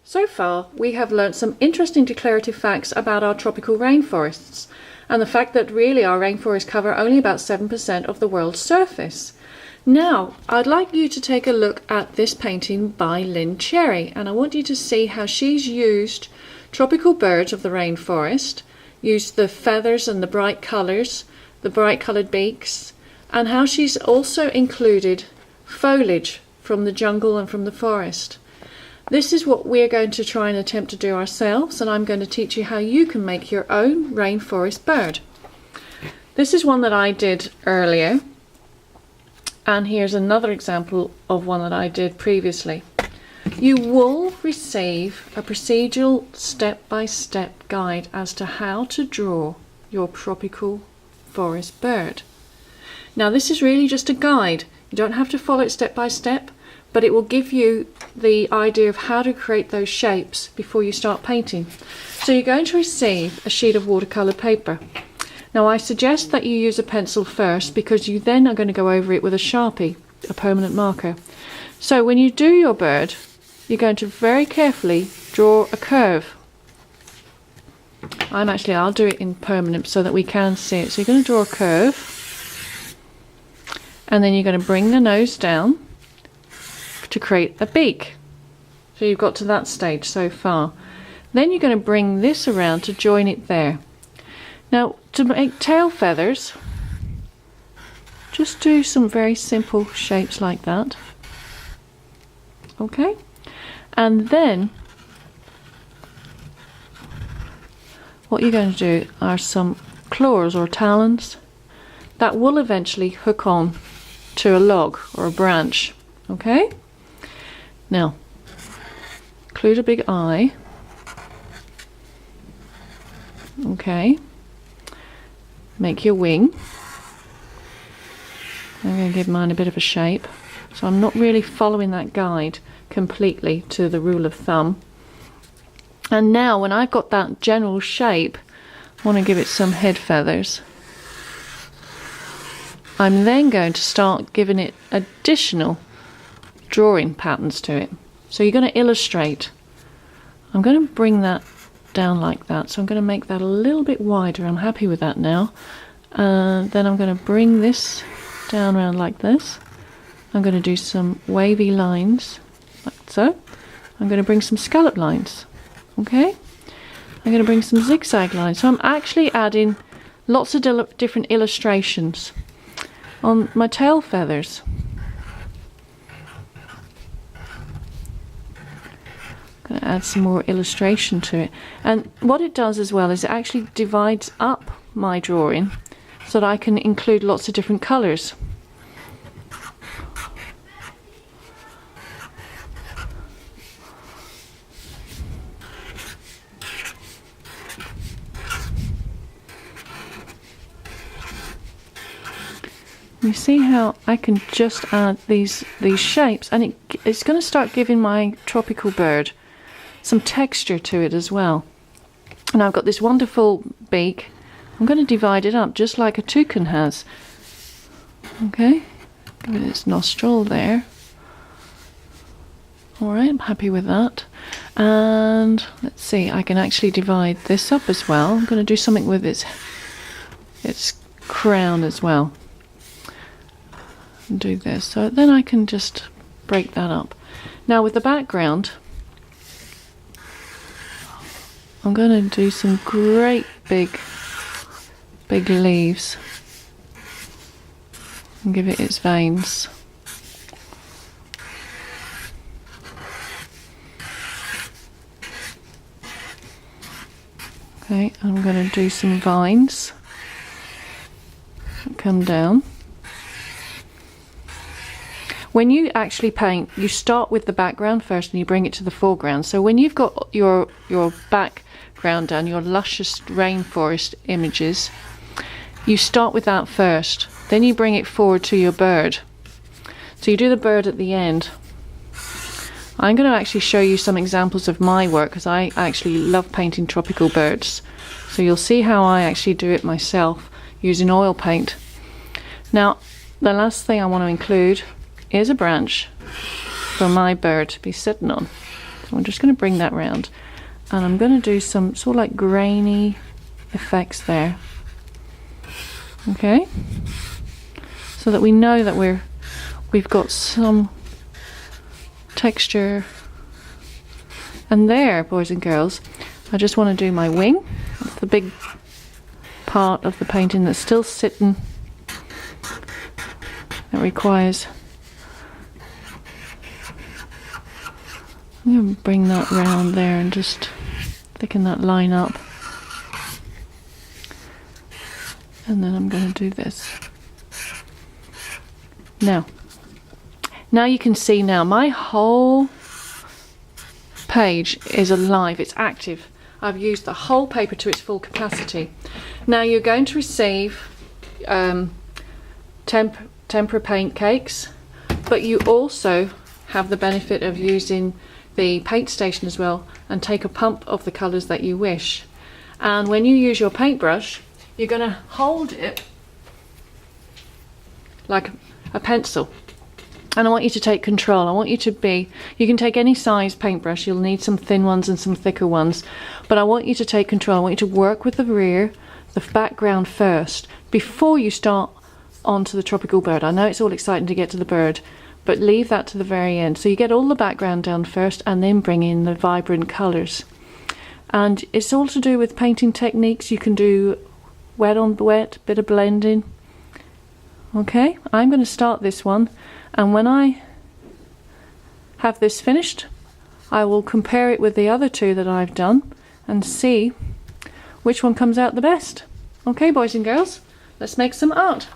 So far, we have learnt some interesting declarative facts about our tropical rainforests, and the fact that really our rainforests cover only about 7% of the world's surface. Now, I'd like you to take a look at this painting by Lynn Cherry, and I want you to see how she's used tropical birds of the rainforest, used the feathers and the bright colours, the bright coloured beaks, and how she's also included foliage from the jungle and from the forest. This is what we're going to try and attempt to do ourselves, and I'm going to teach you how you can make your own rainforest bird. This is one that I did earlier, and here's another example of one that I did previously. You will receive a procedural step-by-step guide as to how to draw your tropical forest bird. Now this is really just a guide. You don't have to follow it step by step, but it will give you the idea of how to create those shapes before you start painting. So you're going to receive a sheet of watercolour paper. Now I suggest that you use a pencil first, because you then are going to go over it with a Sharpie, a permanent marker. So when you do your bird, you're going to very carefully draw a curve. I'll do it in permanent so that we can see it. So you're going to draw a curve, and then you're going to bring the nose down to create a beak. So you've got to that stage so far. Then you're going to bring this around to join it there. Now to make tail feathers, just do some very simple shapes like that. Okay, and then what you're going to do are some claws or talons that will eventually hook on to a log or a branch. Okay, now include a big eye. Okay, make your wing. I'm going to give mine a bit of a shape, so I'm not really following that guide completely to the rule of thumb. And now when I've got that general shape, I want to give it some head feathers. I'm then going to start giving it additional drawing patterns to it. So you're going to illustrate. I'm going to bring that down like that, so I'm going to make that a little bit wider. I'm happy with that now. Then I'm going to bring this down around like this. I'm going to do some wavy lines like so. I'm going to bring some scallop lines. Okay, I'm going to bring some zigzag lines. So I'm actually adding lots of different illustrations on my tail feathers. I'm going to add some more illustration to it, and what it does as well is it actually divides up my drawing so that I can include lots of different colours. You see how I can just add these shapes, and it's going to start giving my tropical bird some texture to it as well. And I've got this wonderful beak. I'm going to divide it up just like a toucan has. Okay, give it its nostril there. Alright, I'm happy with that. And let's see, I can actually divide this up as well. I'm going to do something with its crown as well. And do this, so then I can just break that up. Now with the background, I'm going to do some great big leaves and give it its veins. Okay, I'm going to do some vines that come down. When you actually paint, you start with the background first and you bring it to the foreground. So when you've got your background down, your luscious rainforest images, you start with that first. Then you bring it forward to your bird. So you do the bird at the end. I'm going to actually show you some examples of my work, because I actually love painting tropical birds. So you'll see how I actually do it myself using oil paint. Now, the last thing I want to include is a branch for my bird to be sitting on. I'm just going to bring that round, and I'm going to do some sort of like grainy effects there. Okay, so that we know that we've got some texture. And there, boys and girls, I just want to do my wing. That's the big part of the painting that's still sitting. That requires. I'm going to bring that round there and just thicken that line up. And then I'm going to do this. Now you can see now my whole page is alive, it's active. I've used the whole paper to its full capacity. Now you're going to receive tempera paint cakes, but you also have the benefit of using the paint station as well and take a pump of the colours that you wish. And when you use your paintbrush, you're going to hold it like a pencil. And I want you to take control. I want you to be, you can take any size paintbrush, you'll need some thin ones and some thicker ones, but I want you to take control. I want you to work with the rear, the background first, before you start onto the tropical bird. I know it's all exciting to get to the bird, but leave that to the very end. So you get all the background down first and then bring in the vibrant colours. And it's all to do with painting techniques. You can do wet on wet, bit of blending. Okay, I'm going to start this one, and when I have this finished, I will compare it with the other two that I've done and see which one comes out the best. Okay, boys and girls, let's make some art.